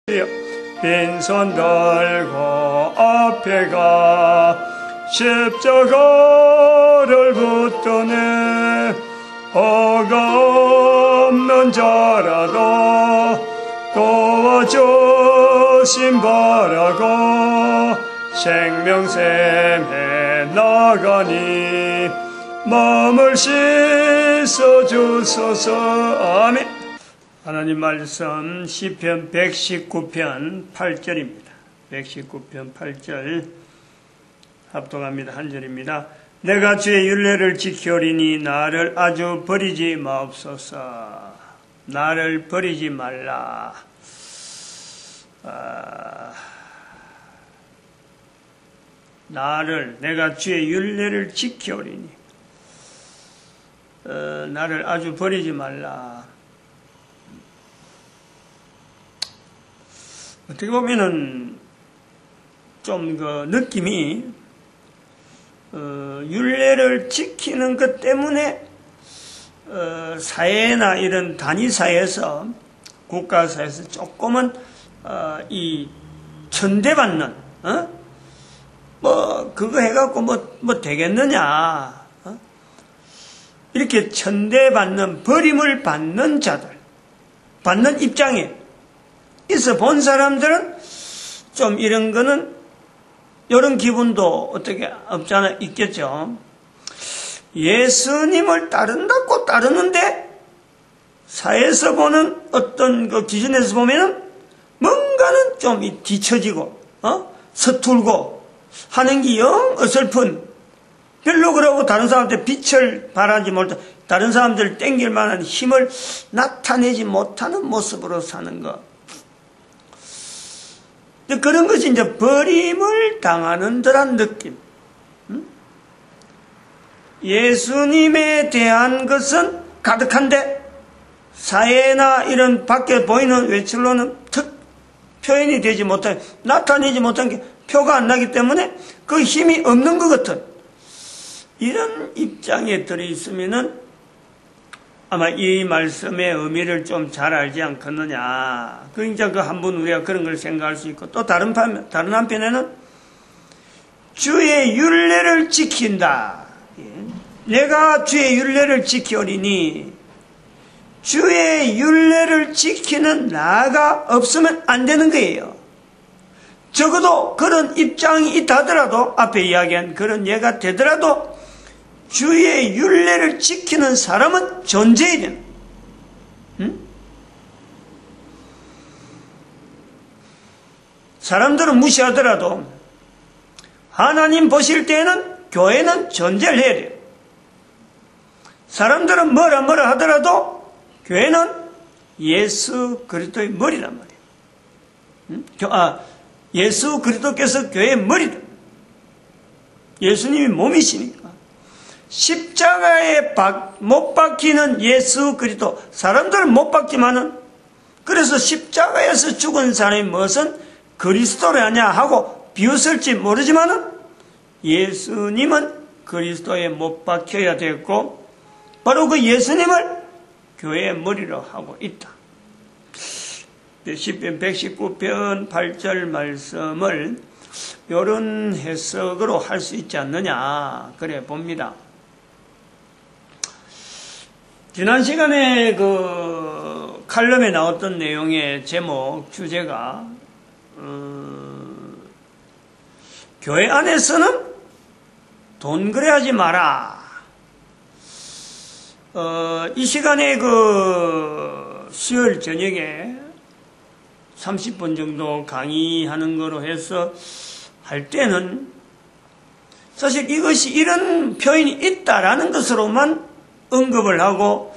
빈손 들고 앞에 가 십자가를 붙드네. 허가 없는 자라도 도와주심 바라고 생명샘에 나가니 마음을 씻어주소서. 아멘. 하나님 말씀 시편 119편 8절입니다. 119편 8절 합독합니다. 한 절입니다. 내가 주의 율례를 지키오리니 나를 아주 버리지 마옵소서. 나를 버리지 말라. 내가 주의 율례를 지키오리니 나를 아주 버리지 말라. 어떻게 보면은 좀 그 느낌이 율례를 지키는 것 때문에 사회나 이런 단위사회에서 국가사회에서 조금은 이 천대받는 뭐 그거 해갖고 뭐 되겠느냐 이렇게 천대받는 버림을 받는 자들 받는 입장에 있어 본 사람들은 좀 이런 거는 이런 기분도 어떻게 없잖아 있겠죠. 예수님을 따른다고 따르는데 사회에서 보는 어떤 그 기준에서 보면은 뭔가는 좀 뒤처지고 서툴고 하는 게 영 어설픈 별로 그러고 다른 사람한테 빛을 발하지 못해 다른 사람들을 땡길 만한 힘을 나타내지 못하는 모습으로 사는 것. 그런 것이 이제 버림을 당하는 듯한 느낌. 예수님에 대한 것은 가득한데 사회나 이런 밖에 보이는 외출로는 표현이 되지 못한, 나타내지 못한 게 표가 안 나기 때문에 그 힘이 없는 것 같은 이런 입장에 들어있으면은 아마 이 말씀의 의미를 좀 잘 알지 않겠느냐. 그러니까 그 한 번 우리가 그런 걸 생각할 수 있고 또 다른 한편에는 주의 율례를 지킨다. 내가 주의 율례를 지키오리니 주의 율례를 지키는 나가 없으면 안 되는 거예요. 적어도 그런 입장이 있다 하더라도 앞에 이야기한 그런 예가 되더라도 주의 율례를 지키는 사람은 존재해야 되는. 사람들은 무시하더라도 하나님 보실 때에는 교회는 존재를 해야 돼요. 사람들은 뭐라 하더라도 교회는 예수 그리스도의 머리란 말이에요. 예수 그리스도께서 교회의 머리다. 예수님이 몸이시니까. 십자가에 못 박히는 예수 그리스도. 사람들은 못 박지만은 그래서 십자가에서 죽은 사람이 무엇은 그리스도라냐 하고 비웃을지 모르지만은 예수님은 그리스도에 못 박혀야 되고 바로 그 예수님을 교회의 머리로 하고 있다. 시편 119편 8절 말씀을 이런 해석으로 할 수 있지 않느냐 그래 봅니다. 지난 시간에 그 칼럼에 나왔던 내용의 제목 주제가 교회 안에서는 돈 거래하지 마라. 이 시간에 그 수요일 저녁에 30분 정도 강의하는 거로 해서 할 때는 사실 이것이 이런 표현이 있다라는 것으로만 언급을 하고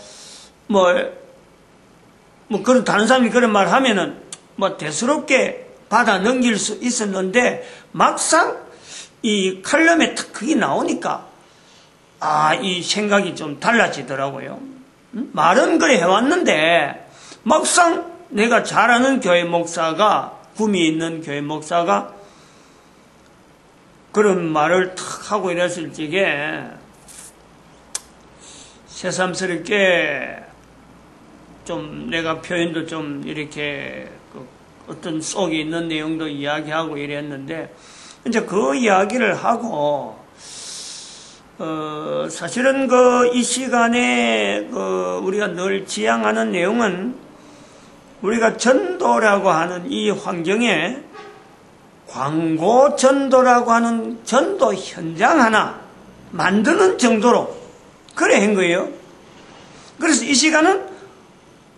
그런 다른 사람이 그런 말 하면은 대수롭게 받아 넘길 수 있었는데 막상 이 칼럼에 딱 그게 나오니까 이 생각이 좀 달라지더라고요. 말은 그래 해왔는데 막상 내가 잘 아는 교회 목사가 꿈이 있는 교회 목사가 그런 말을 탁 하고 이랬을 적에 새삼스럽게 좀 내가 표현도 좀 이렇게 어떤 속에 있는 내용도 이야기하고 이랬는데, 이제 그 이야기를 하고, 사실은 이 시간에 우리가 늘 지향하는 내용은 우리가 전도라고 하는 이 환경에 광고 전도라고 하는 전도 현장 하나 만드는 정도로 그래 한 거예요. 그래서 이 시간은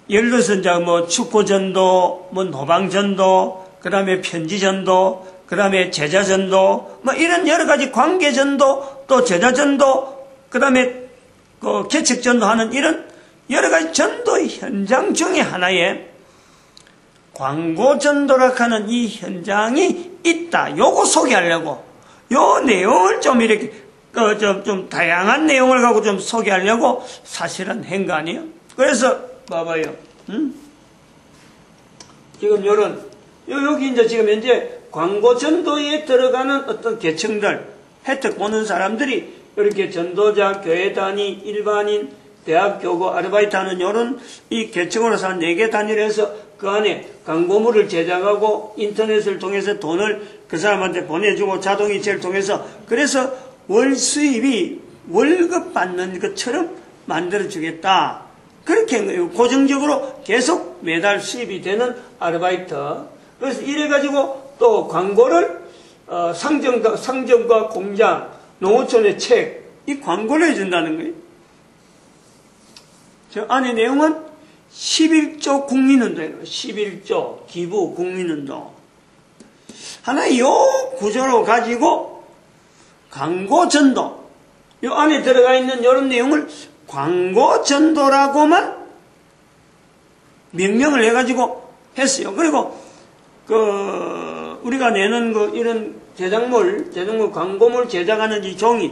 예를 들어서 이제 축구 전도, 노방 전도, 그 다음에 편지 전도, 그 다음에 제자 전도, 이런 여러 가지 관계 전도, 또 제자 전도, 그 다음에 개척 전도 하는 이런 여러 가지 전도 현장 중에 하나에 광고 전도라 하는 이 현장이 있다. 요거 소개하려고, 요 내용을 좀 이렇게, 좀 다양한 내용을 갖고 좀 소개하려고 사실은 한 거 아니에요? 그래서, 봐봐요. 지금 여기 이제 지금 현재 광고 전도에 들어가는 어떤 계층들, 혜택 보는 사람들이 이렇게 전도자, 교회 단위, 일반인, 대학 교고, 아르바이트 하는 요런 이 계층으로서 한 4개 단위로 해서 그 안에 광고물을 제작하고 인터넷을 통해서 돈을 그 사람한테 보내주고 자동이체를 통해서 그래서 월 수입이 월급 받는 것처럼 만들어주겠다. 그렇게 한 거예요. 고정적으로 계속 매달 수입이 되는 아르바이트. 그래서 이래가지고 또 광고를 상점과 공장, 농어촌의 책, 이 광고를 해준다는 거예요. 저 안에 내용은 11조 국민운동이에요. 11조 기부 국민운동. 하나의 요 구조로 가지고 광고 전도. 요 안에 들어가 있는 이런 내용을 광고 전도라고만 명명을 해가지고 했어요. 그리고 우리가 내는 이런 제작물 광고물 제작하는 이 종이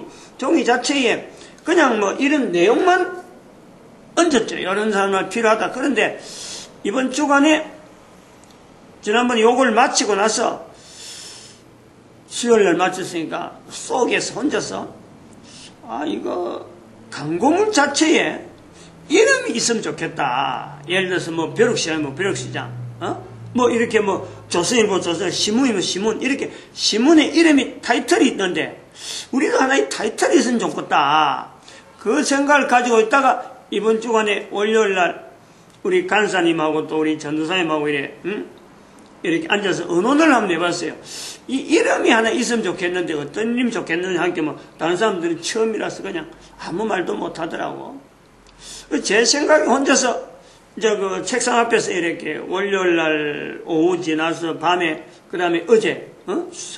자체에 그냥 이런 내용만 얹었죠. 이런 사람을 필요하다. 그런데 이번 주간에 지난번에 요걸 마치고 나서 수요일날 마쳤으니까 속에서 혼자서 이거 광고물 자체에 이름이 있으면 좋겠다. 예를 들어서 벼룩시장이면 벼룩시장, 이렇게 조선일보 신문이면 신문, 이렇게 신문에 이름이 타이틀이 있는데 우리도 하나의 타이틀이 있으면 좋겠다. 그 생각을 가지고 있다가 이번 주간에 월요일날 우리 간사님하고 또 우리 전도사님하고 이렇게 앉아서 의논을 한번 해봤어요. 이 이름이 하나 있으면 좋겠는데 어떤 이름이 좋겠는지 하니까 다른 사람들은 처음이라서 그냥 아무 말도 못 하더라고. 제 생각에 혼자서 이제 책상 앞에서 이렇게 월요일날 오후 지나서 밤에 그 다음에 어제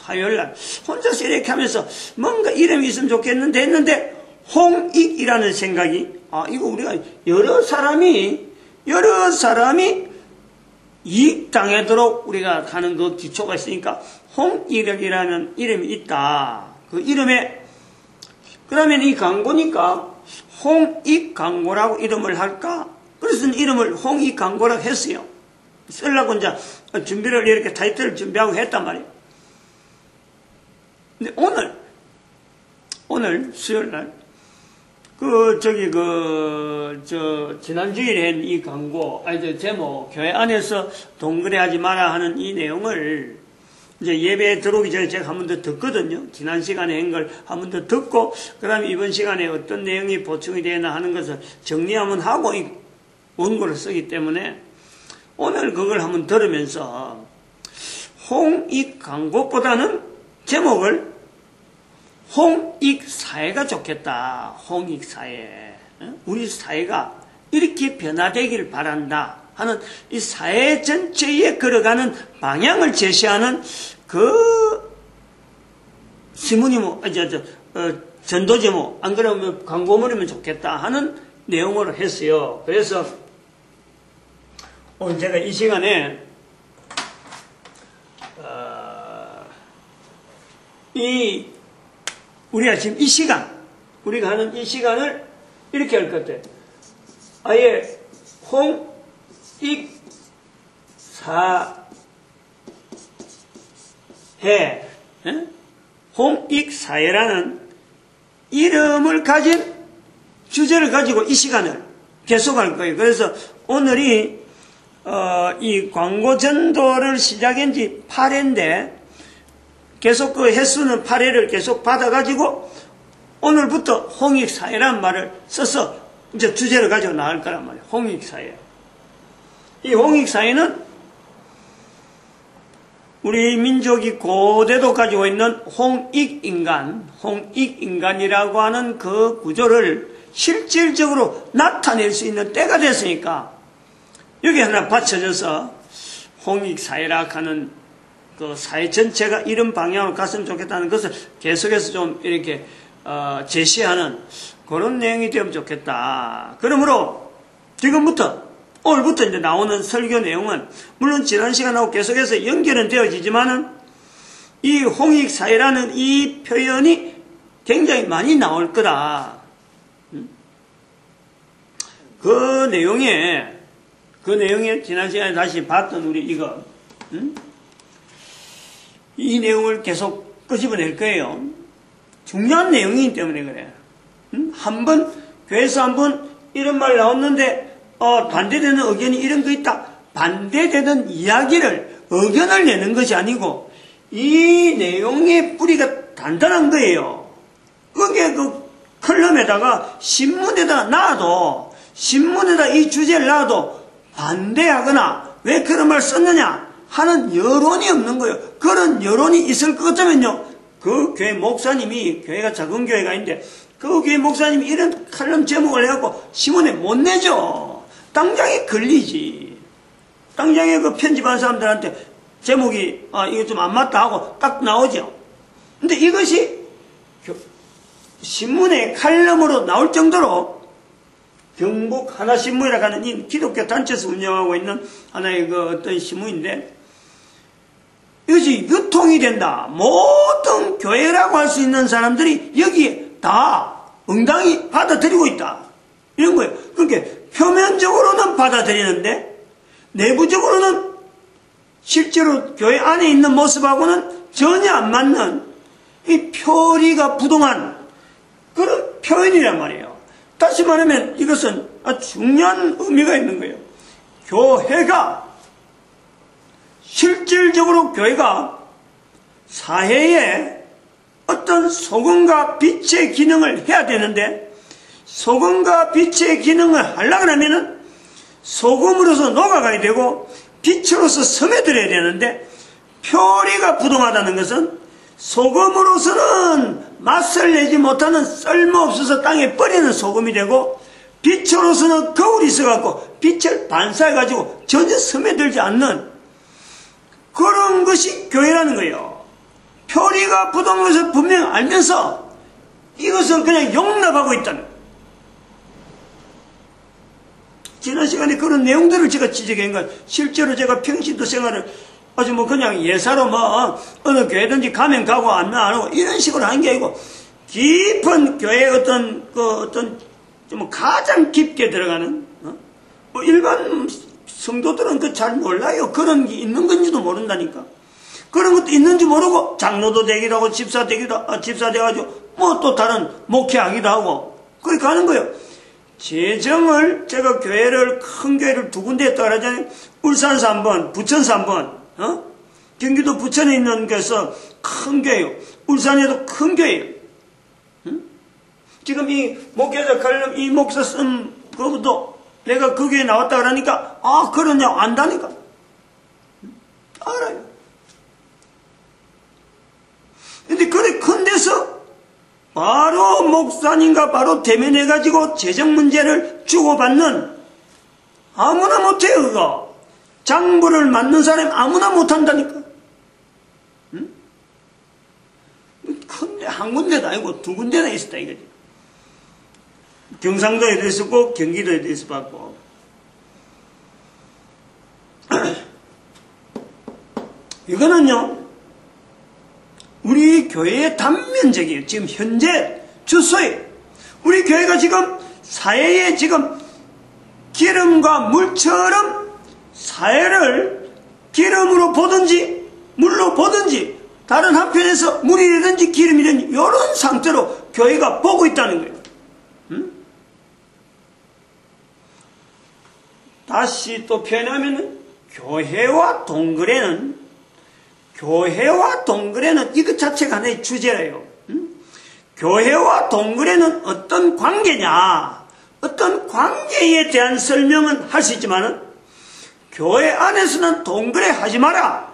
화요일날 혼자서 이렇게 하면서 뭔가 이름이 있으면 좋겠는데 했는데 홍익이라는 생각이 이거 우리가 여러 사람이 이익 당하도록 우리가 하는 그 기초가 있으니까 홍익이라는 이름이 있다. 그 이름에 그러면 이 광고니까 홍익 광고라고 이름을 할까? 그래서 이름을 홍익 광고라고 했어요. 쓰려고 이제 준비를 이렇게 타이틀을 준비하고 했단 말이에요. 근데 오늘 수요일날 지난주일에 한 이 광고, 제목, 교회 안에서 동거래하지 마라 하는 이 내용을 이제 예배에 들어오기 전에 제가 한 번 더 듣거든요. 지난 시간에 한 걸 한 번 더 듣고, 그 다음에 이번 시간에 어떤 내용이 보충이 되나 하는 것을 정리하면 하고 이 원고를 쓰기 때문에 오늘 그걸 한번 들으면서 홍익 광고보다는 제목을 홍익사회가 좋겠다. 홍익사회. 우리 사회가 이렇게 변화되길 바란다 하는 이 사회 전체에 걸어가는 방향을 제시하는 그 신문이면 전도제목 안 그러면 광고물이면 좋겠다 하는 내용으로 했어요. 그래서 오늘 제가 이 시간에 우리가 지금 우리가 하는 이 시간을 이렇게 할 것 같아요. 아예 홍익사회라는 이름을 가진 주제를 가지고 이 시간을 계속할 거예요. 그래서 오늘이 이 광고 전도를 시작한 지 8회인데, 계속 그 횟수는 8회를 계속 받아가지고, 오늘부터 홍익사회라는 말을 써서 이제 주제를 가지고 나갈 거란 말이에요. 홍익사회. 이 홍익사회는 우리 민족이 고대도 가지고 있는 홍익인간이라고 하는 그 구조를 실질적으로 나타낼 수 있는 때가 됐으니까 여기 하나 받쳐져서 홍익사회라 하는 그 사회 전체가 이런 방향으로 갔으면 좋겠다는 것을 계속해서 좀 이렇게 제시하는 그런 내용이 되면 좋겠다. 그러므로 지금부터 오늘부터 이제 나오는 설교 내용은 물론 지난 시간하고 계속해서 연결은 되어지지만은 이 홍익사회라는 이 표현이 굉장히 많이 나올 거다. 그 내용에 지난 시간에 다시 봤던 우리 이거 이 내용을 계속 끄집어낼 거예요. 중요한 내용이기 때문에 그래. 한번 교회에서 한번 이런 말 나왔는데 반대되는 의견이 이런 거 있다. 반대되는 의견을 내는 것이 아니고 이 내용의 뿌리가 단단한 거예요. 그게 그 컬럼에다가 신문에다 놔도 신문에다 이 주제를 놔도 반대하거나 왜 그런 말 썼느냐 하는 여론이 없는 거예요. 그런 여론이 있을 것 같으면요. 그 교회 목사님이 교회가 작은 교회가 있는데 그 교회 목사님이 이런 칼럼 제목을 해갖고 신문에 못 내죠. 당장에 걸리지. 당장에 그 편집한 사람들한테 제목이 이거 좀 안 맞다 하고 딱 나오죠. 근데 이것이 신문에 칼럼으로 나올 정도로 경북 하나신문이라고 하는 이 기독교 단체에서 운영하고 있는 하나의 그 어떤 신문인데 이것이 유통이 된다. 모든 교회라고 할 수 있는 사람들이 여기에 다 응당히 받아들이고 있다. 이런 거예요. 그러니까 표면적으로는 받아들이는데 내부적으로는 실제로 교회 안에 있는 모습하고는 전혀 안 맞는 이 표리가 부동한 그런 표현이란 말이에요. 다시 말하면 이것은 아주 중요한 의미가 있는 거예요. 교회가 실질적으로 교회가 사회에 어떤 소금과 빛의 기능을 해야 되는데 소금과 빛의 기능을 하려고 하면은 소금으로서 녹아가야 되고 빛으로서 스며들어야 되는데 표리가 부동하다는 것은 소금으로서는 맛을 내지 못하는 쓸모없어서 땅에 버리는 소금이 되고 빛으로서는 거울이 있어갖고 빛을 반사해가지고 전혀 스며들지 않는 그런 것이 교회라는 거예요. 표리가 부동한 것을 분명히 알면서 이것은 그냥 용납하고 있다는 거예요. 지난 시간에 그런 내용들을 제가 지적한 건 실제로 제가 평신도 생활을 아주 뭐 그냥 예사로 뭐 어느 교회든지 가면 가고 안 하고 이런 식으로 한 게 아니고 깊은 교회의 어떤 좀 가장 깊게 들어가는 뭐 일반 성도들은 그 잘 몰라요. 그런 게 있는 건지도 모른다니까. 그런 것도 있는지 모르고 장로도 되기도 하고 집사 돼가지고 뭐 또 다른 목회하기도 하고 그렇게 가는 거예요. 재정을 제가 큰 교회를 두 군데 했다고 그러잖아요. 울산서 한 번, 부천서 한 번, 경기도 부천에 있는 데서 큰 교회요. 울산에도 큰 교회예요. 지금 이 목회자 칼럼 이 목사 쓴 그것도 내가 그 교회에 나왔다 그러니까 그러냐고 안다니까. 알아요. 근데 그래 큰 데서 바로 목사님과 바로 대면해가지고 재정 문제를 주고받는 아무나 못해요. 그거 장부를 맡는 사람이 아무나 못한다니까. 큰데 한 군데도 아니고 두 군데나 있었다 이거지. 경상도에도 있었고 경기도에도 있었고 이거는요 우리 교회의 단면적이에요. 지금 현재 주소에 우리 교회가 지금 사회에 지금 기름과 물처럼 사회를 기름으로 보든지 물로 보든지 다른 한편에서 물이든지 기름이든지 이런 상태로 교회가 보고 있다는 거예요. 다시 또 표현하면 교회와 동거래는 이것 자체가 하나의 주제래요. 교회와 동거래는 어떤 관계냐, 어떤 관계에 대한 설명은 할 수 있지만 교회 안에서는 동거래 하지 마라,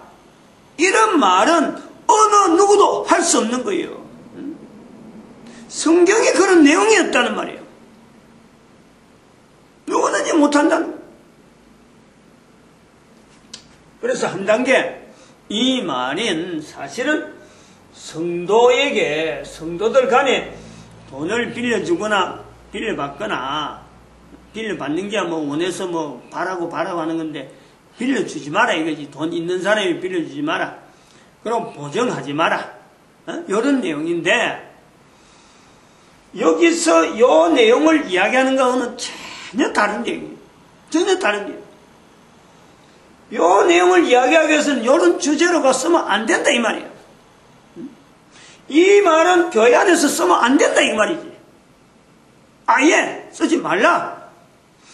이런 말은 어느 누구도 할 수 없는 거예요. 성경에 그런 내용이 없다는 말이에요. 누구든지 못한다는 거예요. 그래서 한 단계 이 말인 사실은 성도들 간에 돈을 빌려주거나 빌려받거나, 빌려받는 게 뭐 원해서 뭐 바라고 하는 건데 빌려주지 마라 이거지. 돈 있는 사람이 빌려주지 마라. 그럼 보증하지 마라. 이런 내용인데, 여기서 이 내용을 이야기하는 거는 전혀 다른 내용이에요. 전혀 다른 내용. 이 내용을 이야기하기 위해서는 이런 주제로가 쓰면 안 된다 이 말이에요. 이 말은 교회 안에서 쓰면 안 된다 이 말이지. 아예 쓰지 말라.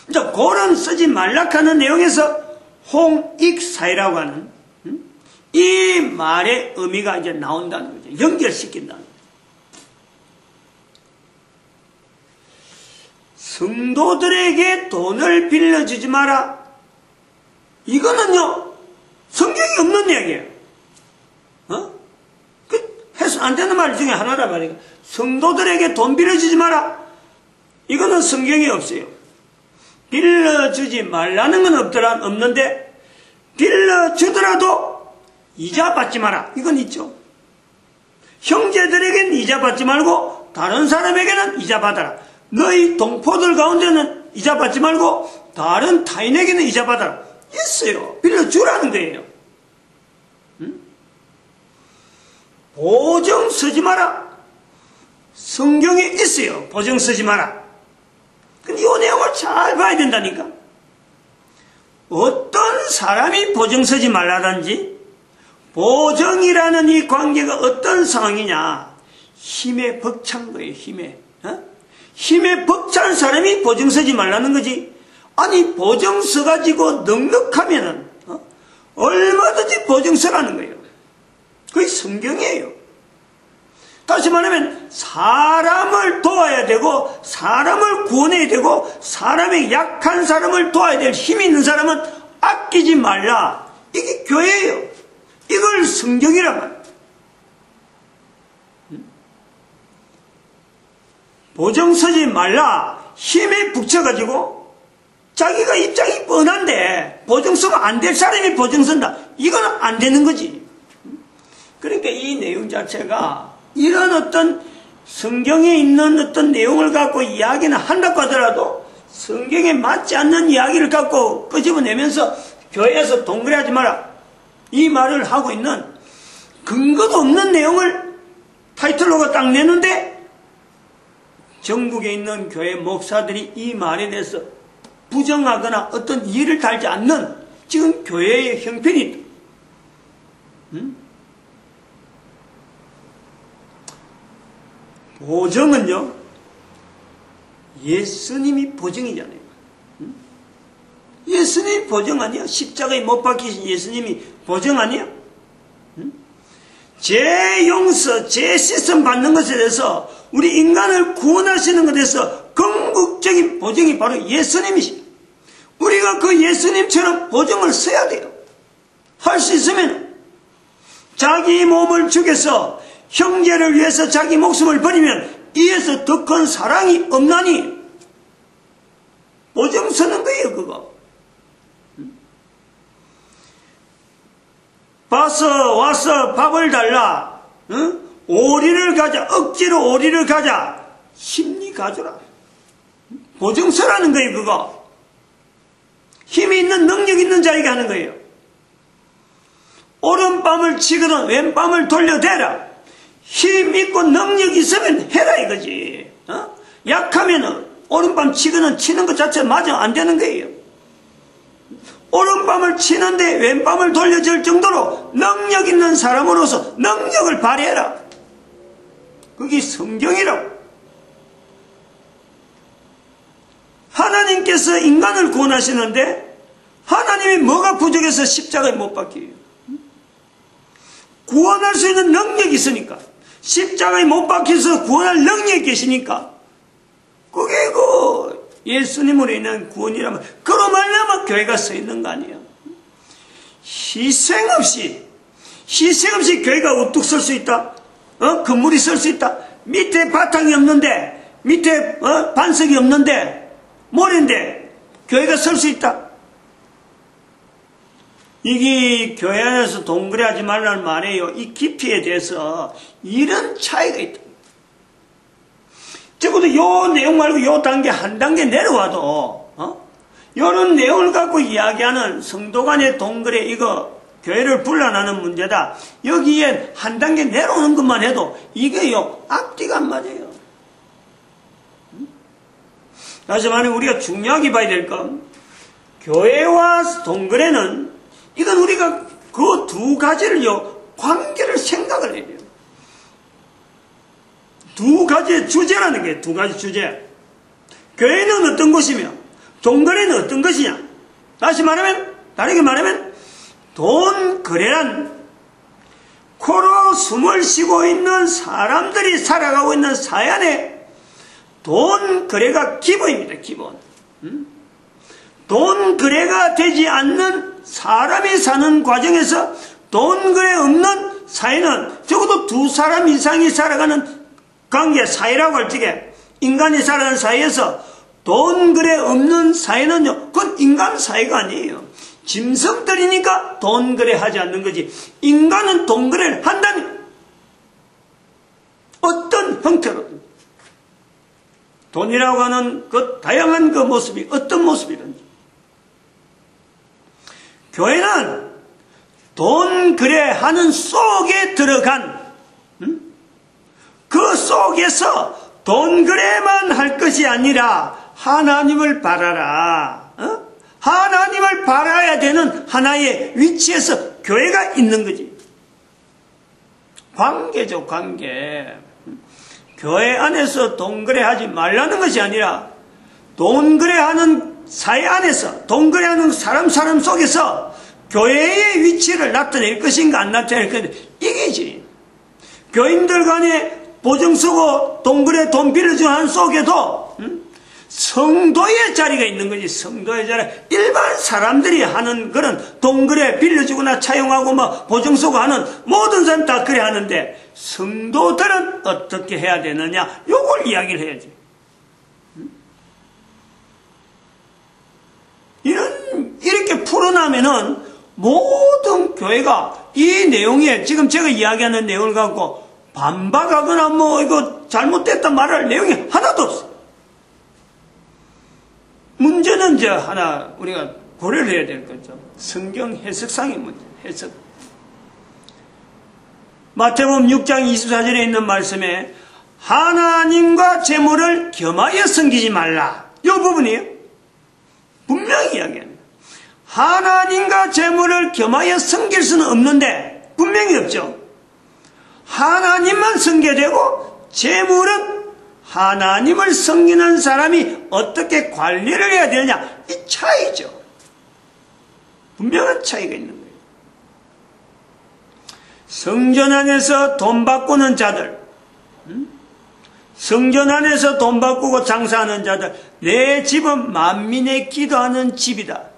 이제 그런 쓰지 말라 하는 내용에서 홍익사이라고 하는 이 말의 의미가 이제 나온다는 거죠. 연결시킨다는 거죠. 성도들에게 돈을 빌려주지 마라. 이거는요, 성경이 없는 이야기예요. 해서 안 되는 말 중에 하나란 말이에요. 성도들에게 돈 빌려주지 마라. 이거는 성경이 없어요. 빌려주지 말라는 건 없는데, 빌려주더라도 이자 받지 마라. 이건 있죠. 형제들에게는 이자 받지 말고 다른 사람에게는 이자 받아라. 너희 동포들 가운데는 이자 받지 말고 다른 타인에게는 이자 받아라. 있어요. 빌려주라는 거예요. 보증 쓰지 마라. 성경에 있어요. 보증 쓰지 마라. 근데 이 내용을 잘 봐야 된다니까. 어떤 사람이 보증 쓰지 말라든지, 보증이라는 이 관계가 어떤 상황이냐. 힘에 벅찬 거예요. 힘에 벅찬 사람이 보증 쓰지 말라는 거지. 아니, 보증 써가지고 넉넉하면은 얼마든지 보증 쓰라는 거예요. 그게 성경이에요. 다시 말하면 사람을 도와야 되고, 사람을 구원해야 되고, 사람의 약한 사람을 도와야 될 힘이 있는 사람은 아끼지 말라. 이게 교회예요. 이걸 성경이란 말이에요. 보증 쓰지 말라. 힘에 붙여가지고 자기가 입장이 뻔한데 보증 쓰면 안 될 사람이 보증 쓴다. 이건 안 되는 거지. 그러니까 이 내용 자체가 이런 어떤 성경에 있는 어떤 내용을 갖고 이야기는 한다고 하더라도 성경에 맞지 않는 이야기를 갖고 끄집어내면서 교회에서 동거래하지 마라. 이 말을 하고 있는 근거도 없는 내용을 타이틀로가 딱 내는데, 전국에 있는 교회 목사들이 이 말에 대해서 부정하거나 어떤 이해를 달지 않는 지금 교회의 형편이 있다. 보증은요, 예수님이 보증이잖아요. 예수님이 보증 아니야? 십자가에 못 박히신 예수님이 보증 아니야? 죄 용서, 죄 씻음 받는 것에 대해서, 우리 인간을 구원하시는 것에 대해서 궁극적인 보증이 바로 예수님이시. 우리가 그 예수님처럼 보증을 써야 돼요. 할 수 있으면 자기 몸을 죽여서 형제를 위해서 자기 목숨을 버리면 이에서 더 큰 사랑이 없나니 보증 서는 거예요. 그거 와서 밥을 달라. 오리를 가자. 억지로 오리를 가자. 심리 가져라. 보증 서라는 거예요. 그거 힘이 있는, 능력 있는 자에게 하는 거예요. 오른밤을 치거든 왼밤을 돌려대라. 힘 있고 능력 있으면 해라 이거지. 약하면은 오른밤 치거든 치는 것 자체 맞아 안 되는 거예요. 오른밤을 치는데 왼밤을 돌려줄 정도로 능력 있는 사람으로서 능력을 발휘해라. 그게 성경이라고. 하나님께서 인간을 구원하시는데 하나님이 뭐가 부족해서 십자가에 못 박혀요? 구원할 수 있는 능력이 있으니까. 십자가에 못 박혀서 구원할 능력이 계시니까. 그게 예수님으로 인한 구원이라면, 그로 말미암아 교회가 서 있는 거 아니에요? 희생 없이 교회가 우뚝 설 수 있다? 건물이 설 수 있다? 밑에 바탕이 없는데, 밑에 반석이 없는데, 모래인데, 교회가 설 수 있다? 이게 교회 안에서 동거래하지 말라는 말이에요. 이 깊이에 대해서 이런 차이가 있다. 적어도 요 내용 말고 요 단계 한 단계 내려와도 이런 내용을 갖고 이야기하는 성도 간의 동거래 이거 교회를 분란하는 문제다. 여기에 한 단계 내려오는 것만 해도 이게요 앞뒤가 안 맞아요. 다시 말해 우리가 중요하게 봐야 될 건 교회와 동거래는 이건 우리가 그 두 가지를요 관계를 생각을 해야 돼요. 두 가지의 주제라는 게 두 가지 주제. 교회는 어떤 것이며 동거래는 어떤 것이냐. 다르게 말하면 돈거래란 코로 숨을 쉬고 있는 사람들이 살아가고 있는 사연에 돈거래가 기본입니다. 기본. 돈거래가 되지 않는 사람이 사는 과정에서 돈거래 없는 사회는 적어도 두 사람 이상이 살아가는 관계, 사회라고 할 적에 인간이 살아가는 사회에서 돈거래 없는 사회는요, 그건 인간 사회가 아니에요. 짐승들이니까 돈거래 하지 않는 거지. 인간은 돈거래를 한다는 어떤 형태로든 돈이라고 하는 그 다양한 그 모습이 어떤 모습이든지 교회는 돈거래하는 속에 들어간 그 속에서 돈거래만 할 것이 아니라 하나님을 바라라. 하나님을 바라야 되는 하나의 위치에서 교회가 있는 거지. 관계죠, 관계. 교회 안에서 돈거래하지 말라는 것이 아니라 돈거래하는 사회 안에서 돈거래하는 사람 속에서 교회의 위치를 나타낼 것인가 안 나타낼 것인가 이게지. 교인들 간에 보증 쓰고 돈거래 돈 빌려주는 한 속에도 성도의 자리가 있는 거지. 성도의 자리. 일반 사람들이 하는 그런 돈거래 빌려주거나 차용하고 뭐 보증 쓰고 하는 모든 사람 다 그래 하는데 성도들은 어떻게 해야 되느냐 요걸 이야기를 해야지. 이렇게 풀어나면은 모든 교회가 이 내용에 지금 제가 이야기하는 내용을 갖고 반박하거나 뭐 이거 잘못됐다 말할 내용이 하나도 없어. 문제는 이제 하나 우리가 고려를 해야 될 거죠. 성경 해석상의 문제, 해석. 마태복음 6장 24절에 있는 말씀에 하나님과 재물을 겸하여 섬기지 말라. 이 부분이에요. 분명히 이야기합니다. 하나님과 재물을 겸하여 섬길 수는 없는데 분명히 없죠. 하나님만 섬겨야 되고 재물은 하나님을 섬기는 사람이 어떻게 관리를 해야 되느냐 이 차이죠. 분명한 차이가 있는 거예요. 성전 안에서 돈 바꾸는 자들, 성전 안에서 돈 바꾸고 장사하는 자들, 내 집은 만민의 기도하는 집이다.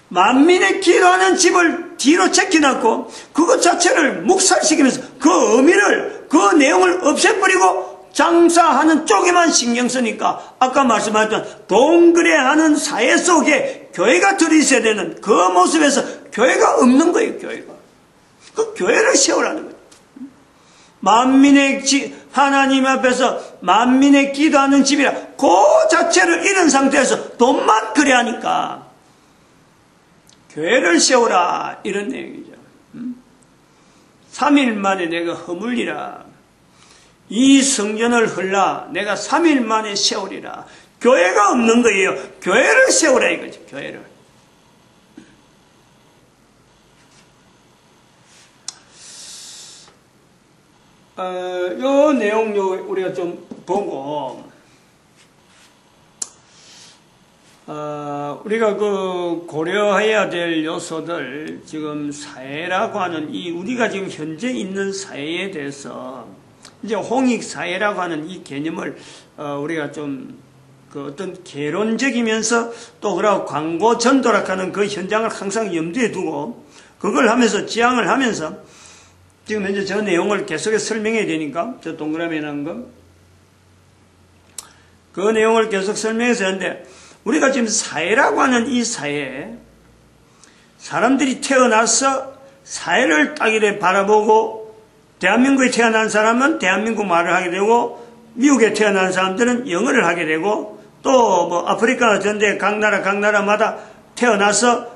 만민의 기도하는 집을 뒤로 제껴놨고 그것 자체를 묵살시키면서 그 의미를 그 내용을 없애버리고 장사하는 쪽에만 신경 쓰니까 아까 말씀하셨던 돈거래하는 사회 속에 교회가 들어있어야 되는 그 모습에서 교회가 없는 거예요. 교회가. 그 교회를 세우라는 거예요. 하나님 앞에서 만민의 기도하는 집이라 그 자체를 잃은 상태에서 돈만 거래하니까 교회를 세우라 이런 내용이죠. 3일 만에 내가 허물리라. 이 성전을 헐라 내가 3일 만에 세우리라. 교회가 없는 거예요. 교회를 세우라 이거죠. 교회를. 요 내용 우리가 좀 보고 우리가 고려해야 될 요소들, 지금 사회라고 하는 우리가 지금 현재 있는 사회에 대해서, 이제 홍익사회라고 하는 이 개념을, 우리가 좀, 어떤 개론적이면서 또 그러고 광고 전도락하는 그 현장을 항상 염두에 두고, 그걸 하면서 지향을 하면서, 지금 현재 저 내용을 계속해서 설명해야 되니까, 저 동그라미에 나온 거. 그 내용을 계속 설명해서 하는데, 우리가 지금 사회라고 하는 이 사회에 사람들이 태어나서 사회를 딱 이렇게 바라보고 대한민국에 태어난 사람은 대한민국 말을 하게 되고 미국에 태어난 사람들은 영어를 하게 되고 또 뭐 아프리카 전대 각 나라마다 태어나서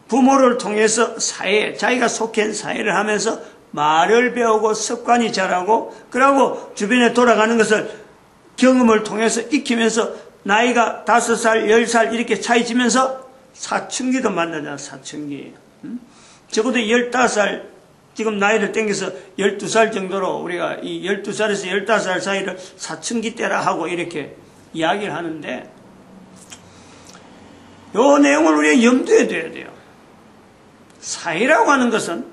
부모를 통해서 사회, 자기가 속해 있는 사회를 하면서 말을 배우고 습관이 자라고 그러고 주변에 돌아가는 것을 경험을 통해서 익히면서 나이가 5살, 10살 이렇게 차이지면서 사춘기도 만나잖아, 사춘기. 적어도 15살, 지금 나이를 땡겨서 12살 정도로 우리가 이 12살에서 15살 사이를 사춘기 때라 하고 이렇게 이야기를 하는데, 요 내용을 우리가 염두에 둬야 돼요. 사회라고 하는 것은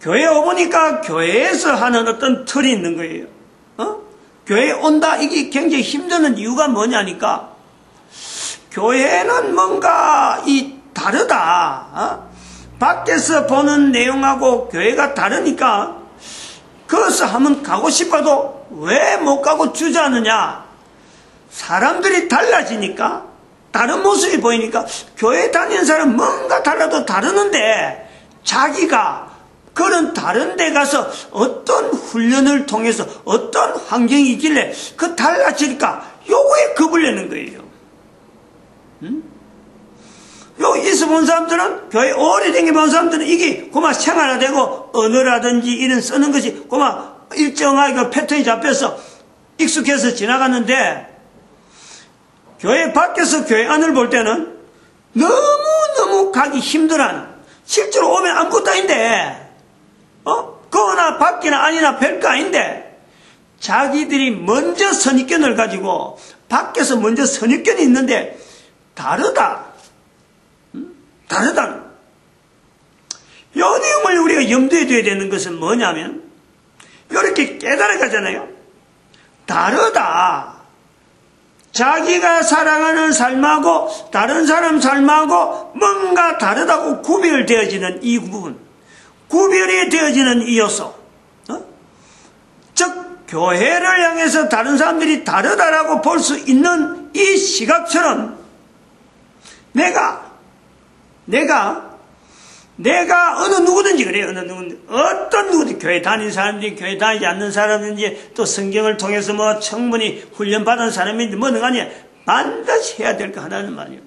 교회에 오보니까 교회에서 하는 어떤 틀이 있는 거예요. 교회에 온다, 이게 굉장히 힘드는 이유가 뭐냐니까, 교회는 뭔가 다르다. 밖에서 보는 내용하고 교회가 다르니까, 그것을 한번 가고 싶어도 왜 못 가고 주저하느냐. 사람들이 달라지니까, 다른 모습이 보이니까, 교회 다니는 사람은 뭔가 달라도 다르는데, 자기가 그런 다른 데 가서 어떤 훈련을 통해서 어떤 환경이 있길래 그 달라질까? 요거에 겁을 내는 거예요. 요 있어 본 사람들은, 교회 오래된 본 사람들은 이게 고마 생활화되고 언어라든지 이런 쓰는 것이 고마 일정하게 패턴이 잡혀서 익숙해서 지나갔는데, 교회 밖에서 교회 안을 볼 때는 너무너무 가기 힘들어하는, 실제로 오면 아무것도 아닌데, 거나 밖이나 아니나 별거 아닌데, 자기들이 먼저 선입견을 가지고, 밖에서 먼저 선입견이 있는데, 다르다. 다르다. 이 내용을 우리가 염두에 둬야 되는 것은 뭐냐면, 이렇게 깨달아 가잖아요. 다르다. 자기가 살아가는 삶하고, 다른 사람 삶하고, 뭔가 다르다고 구별되어지는 이 부분. 구별이 되어지는 이 요소, 즉 교회를 향해서 다른 사람들이 다르다라고 볼 수 있는 이 시각처럼 내가 어느 누구든지 그래요. 어느 누구든지, 어떤 누구든지, 교회 다니는 사람인지 교회 다니지 않는 사람인지 또 성경을 통해서 뭐 충분히 훈련받은 사람인지 뭐는 아니야. 반드시 해야 될 거 하나는 말이에요.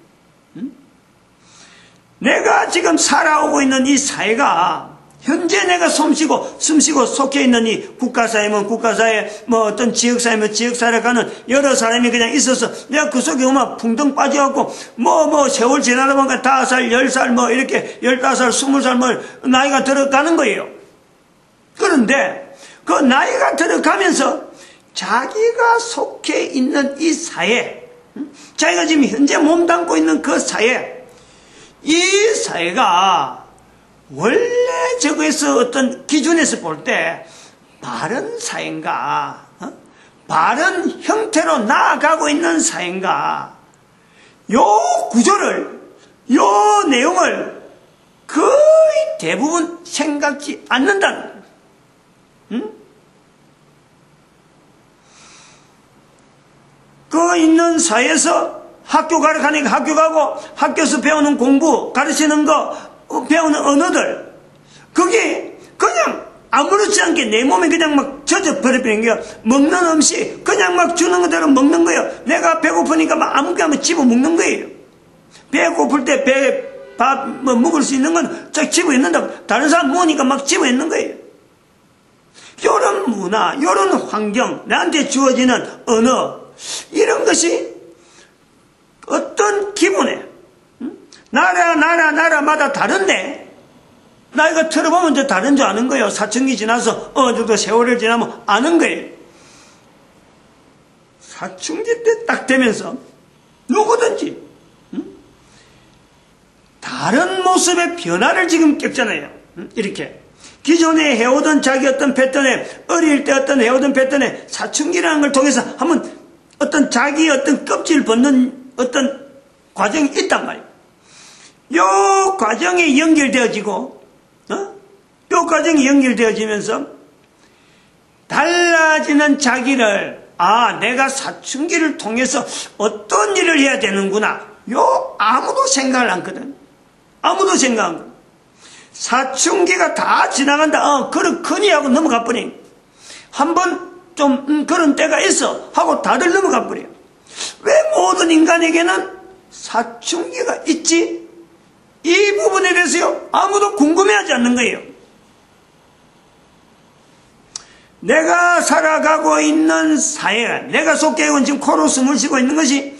내가 지금 살아오고 있는 이 사회가 현재 내가 숨쉬고 속해 있는 이 국가사회면 국가사회, 뭐 어떤 지역사회면 지역사회를 가는 여러 사람이 그냥 있어서 내가 그 속에 오면 풍덩 빠져갖고 세월 지나다 보니까 5살, 10살 뭐 이렇게 15살, 20살 뭐 나이가 들어가는 거예요. 그런데 그 나이가 들어가면서 자기가 속해 있는 이 사회, 자기가 지금 현재 몸담고 있는 그 사회, 이 사회가 원래 저거에서 어떤 기준에서 볼 때 바른 사회인가, 바른 형태로 나아가고 있는 사회인가, 요 구조를, 요 내용을 거의 대부분 생각지 않는다는, 그 있는 사회에서 학교 가니까 학교 가고, 학교에서 배우는 공부, 가르치는 거, 배우는 언어들, 그게 그냥 아무렇지 않게 내 몸에 그냥 막 젖어버리는 거야. 먹는 음식 그냥 막 주는 그대로 먹는 거예요. 내가 배고프니까 막 아무거나 집어 먹는 거예요. 배고플 때 밥 먹을 수 있는 건 쫙 집어 있는다고. 다른 사람 먹으니까 막 집어 있는 거예요. 이런 문화, 이런 환경, 나한테 주어지는 언어, 이런 것이 어떤 기분에 나라마다 다른데, 나이가 틀어보면 더 다른 줄 아는 거예요. 사춘기 지나서 어느 정도 세월을 지나면 아는 거예요. 사춘기 때 딱 되면서 누구든지 다른 모습의 변화를 지금 겪잖아요. 이렇게 기존에 해오던 자기 어떤 패턴에, 어릴 때 어떤 해오던 패턴에 사춘기라는 걸 통해서 한번 어떤 자기 어떤 껍질을 벗는 어떤 과정이 있단 말이에요. 요 과정에 연결되어지고, 요 과정이 연결되어지면서 달라지는 자기를, 내가 사춘기를 통해서 어떤 일을 해야 되는구나. 아무도 생각을 안 하거든. 아무도 생각 안 하거든. 사춘기가 다 지나간다. 그렇거니 하고 넘어가 버려. 한번 좀 그런 때가 있어 하고 다들 넘어가 버려. 왜 모든 인간에게는 사춘기가 있지? 이 부분에 대해서요 아무도 궁금해하지 않는 거예요. 내가 살아가고 있는 사회, 내가 속해 있는 지금 코로 숨을 쉬고 있는 것이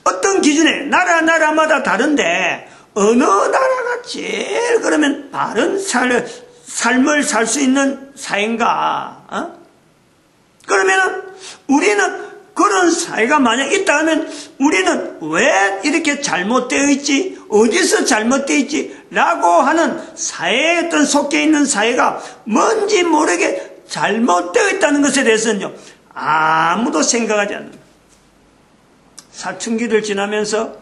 어떤 기준에 나라마다 다른데 어느 나라가 제일 그러면 바른 삶을 살 수 있는 사회인가? 그러면은 우리는 그런 사회가 만약 있다 하면 우리는 왜 이렇게 잘못되어 있지? 어디서 잘못되어 있지? 라고 하는 사회에 어떤 속해 있는 사회가 뭔지 모르게 잘못되어 있다는 것에 대해서는요 아무도 생각하지 않는 거예요. 사춘기를 지나면서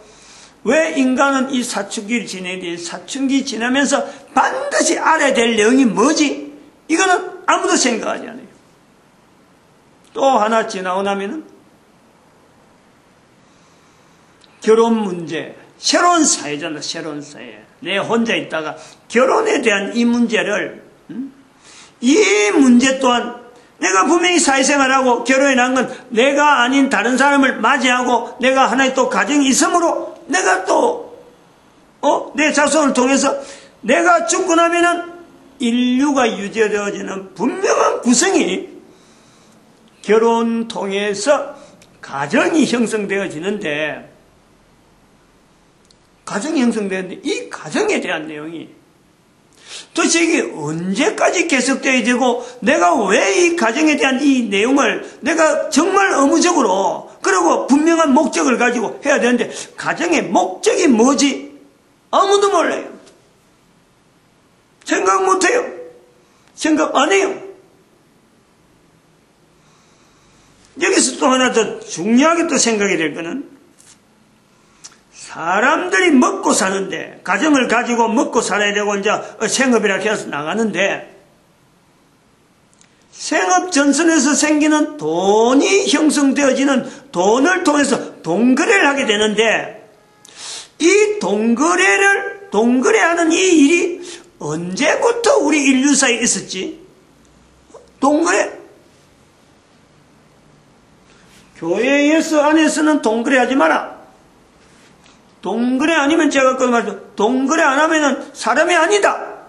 왜 인간은 이 사춘기를 지내야 돼? 사춘기 지나면서 반드시 알아야 될 내용이 뭐지? 이거는 아무도 생각하지 않아요. 또 하나 지나고 나면은 결혼 문제, 새로운 사회잖아. 새로운 사회. 내 혼자 있다가 결혼에 대한 이 문제를 이 문제 또한 내가 분명히 사회생활하고 결혼해 난 건 내가 아닌 다른 사람을 맞이하고 내가 하나의 또 가정이 있으므로 내가 또 내 자손을 통해서 내가 죽고 나면은 인류가 유지되어지는 분명한 구성이 결혼 통해서 가정이 형성되어지는데 이 가정에 대한 내용이 도대체 이게 언제까지 계속되어야 되고 내가 왜 이 가정에 대한 이 내용을 내가 정말 의무적으로 그리고 분명한 목적을 가지고 해야 되는데 가정의 목적이 뭐지? 아무도 몰라요. 생각 못해요. 생각 안 해요. 여기서 또 하나 더 중요하게 또 생각이 될 거는 사람들이 먹고 사는데 가정을 가지고 먹고 살아야 되고 이제 생업이라 해서 나가는데 생업 전선에서 생기는 돈이 형성되어지는 돈을 통해서 동거래를 하게 되는데 이 동거래하는 이 일이 언제부터 우리 인류 사이에 있었지? 동거래. 교회에서 안에서는 동거래하지 마라. 동거래 아니면 제가 그 말씀, 동거래 안 하면은 사람이 아니다.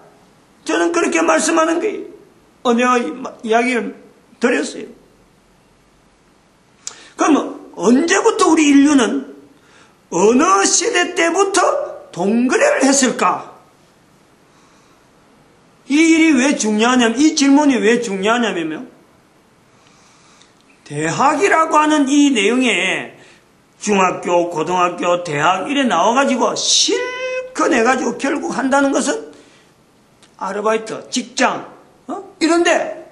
저는 그렇게 말씀하는 거예요. 내가 이야기를 드렸어요. 그러면 언제부터 우리 인류는 어느 시대 때부터 동거래를 했을까? 이 일이 왜 중요하냐면, 이 질문이 왜 중요하냐면요. 대학이라고 하는 이 내용에 중학교, 고등학교, 대학 이래 나와가지고 실컷 해가지고 결국 한다는 것은 아르바이트, 직장, 이런데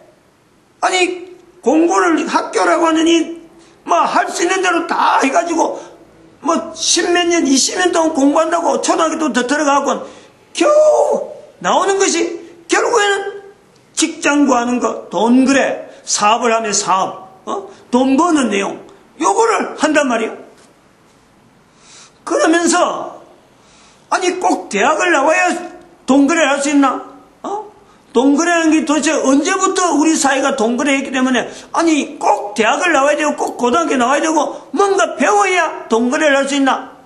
아니 공부를 학교라고 하느니 할 수 있는 대로 다 해가지고 십몇 년, 20년 동안 공부한다고 초등학교도 더 들어가고 겨우 나오는 것이 결국에는 직장 구하는 거, 돈 그래, 사업을 하면 사업, 돈 버는 내용 요거를 한단 말이에요. 그러면서 아니 꼭 대학을 나와야 동거래를 할 수 있나? 동거래하는 게 도대체 언제부터 우리 사회가 동거래했기 때문에 아니 꼭 대학을 나와야 되고 꼭 고등학교 나와야 되고 뭔가 배워야 동거래를 할 수 있나?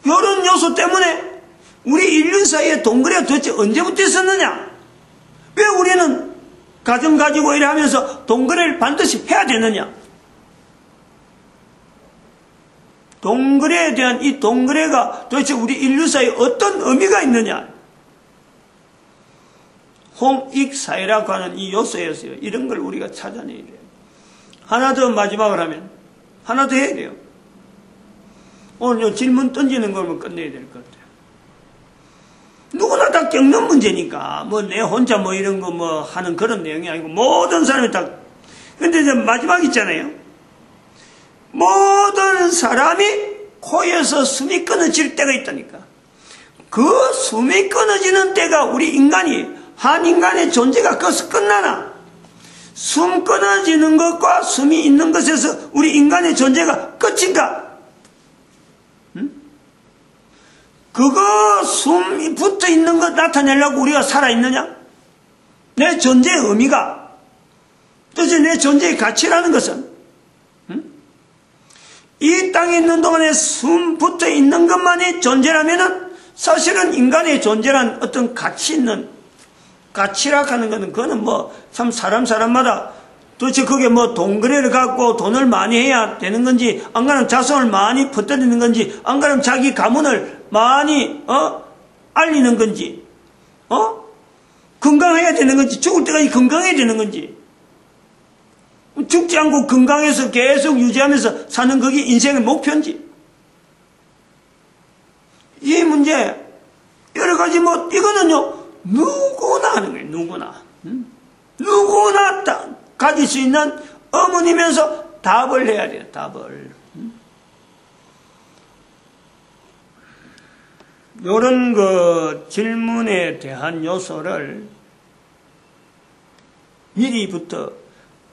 이런 요소 때문에 우리 인류 사이에 동거래가 도대체 언제부터 있었느냐? 왜 우리는 가정 가지고 이래 하면서 동거래를 반드시 해야 되느냐? 동거래에 대한 이 동거래가 도대체 우리 인류 사이에 어떤 의미가 있느냐? 홍익사회라고 하는 이 요소였어요. 이런 걸 우리가 찾아내야 돼요. 하나 더 마지막으로 하면 하나 더 해야 돼요. 오늘 요 질문 던지는 걸로 끝내야 될 것 같아요. 누구나 다 겪는 문제니까, 뭐, 내 혼자 뭐 이런 거 뭐 하는 그런 내용이 아니고, 모든 사람이 다, 근데 이제 마지막 있잖아요. 모든 사람이 코에서 숨이 끊어질 때가 있다니까. 그 숨이 끊어지는 때가 우리 인간이, 한 인간의 존재가 거기서 끝나나? 숨 끊어지는 것과 숨이 있는 것에서 우리 인간의 존재가 끝인가? 그거 숨이 붙어 있는 것 나타내려고 우리가 살아있느냐? 내 존재의 의미가, 도대체 내 존재의 가치라는 것은, 이 땅에 있는 동안에 숨 붙어 있는 것만이 존재라면은 사실은 인간의 존재란 어떤 가치 있는, 가치라 하는 것은 그거는 뭐 참 사람마다 도대체 그게 뭐 동거래를 갖고 돈을 많이 해야 되는 건지, 안 그러면 자손을 많이 퍼뜨리는 건지, 안 그러면 자기 가문을 많이 알리는 건지, 건강해야 되는 건지, 죽을 때까지 건강해야 되는 건지, 죽지 않고 건강해서 계속 유지하면서 사는 그게 인생의 목표인지, 이 문제 여러 가지 뭐 이거는요 누구나 하는 거예요. 누구나 다 가질 수 있는 어머니면서 답을 해야 돼요. 답을. 이런 그 질문에 대한 요소를 미리부터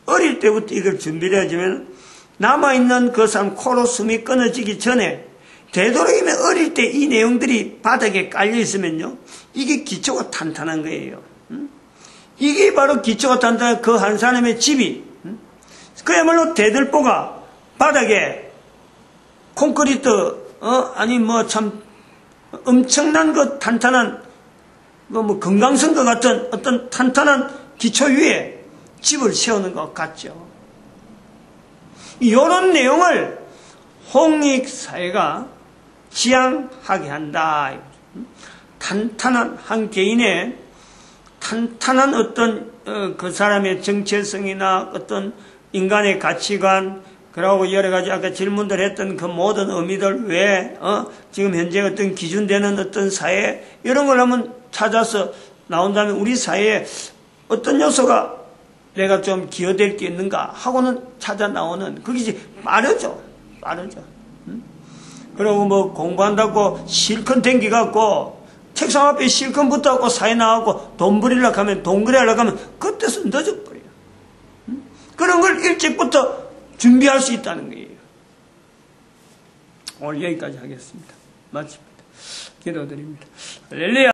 어릴 때부터 이걸 준비를 해주면 남아있는 그 사람 코로 숨이 끊어지기 전에 되도록이면 어릴 때 이 내용들이 바닥에 깔려 있으면요 이게 기초가 탄탄한 거예요. 이게 바로 기초가 탄탄한 그 한 사람의 집이 그야말로 대들보가 바닥에 콘크리트 아니 뭐 참 엄청난 그 탄탄한 뭐 금강석과 같은 어떤 탄탄한 기초 위에 집을 세우는 것 같죠. 이런 내용을 홍익사회가 지향하게 한다. 탄탄한 한 개인의 탄탄한 어떤 그 사람의 정체성이나 어떤 인간의 가치관, 그러고 여러 가지 아까 질문들 했던 그 모든 의미들 왜 지금 현재 어떤 기준되는 어떤 사회 이런 걸 한번 찾아서 나온다면 우리 사회에 어떤 요소가 내가 좀 기여될 게 있는가 하고는 찾아 나오는 그게 빠르죠. 그리고 뭐 공부한다고 실컷 댕기갖고 책상 앞에 실컷 붙어갖고 사회 나가고 돈 부리려고 하면 돈 그리려고 하면 그때서 늦어버려요. 그런 걸 일찍부터 준비할 수 있다는 거예요. 오늘 여기까지 하겠습니다. 마칩니다. 기도드립니다. 할렐루야.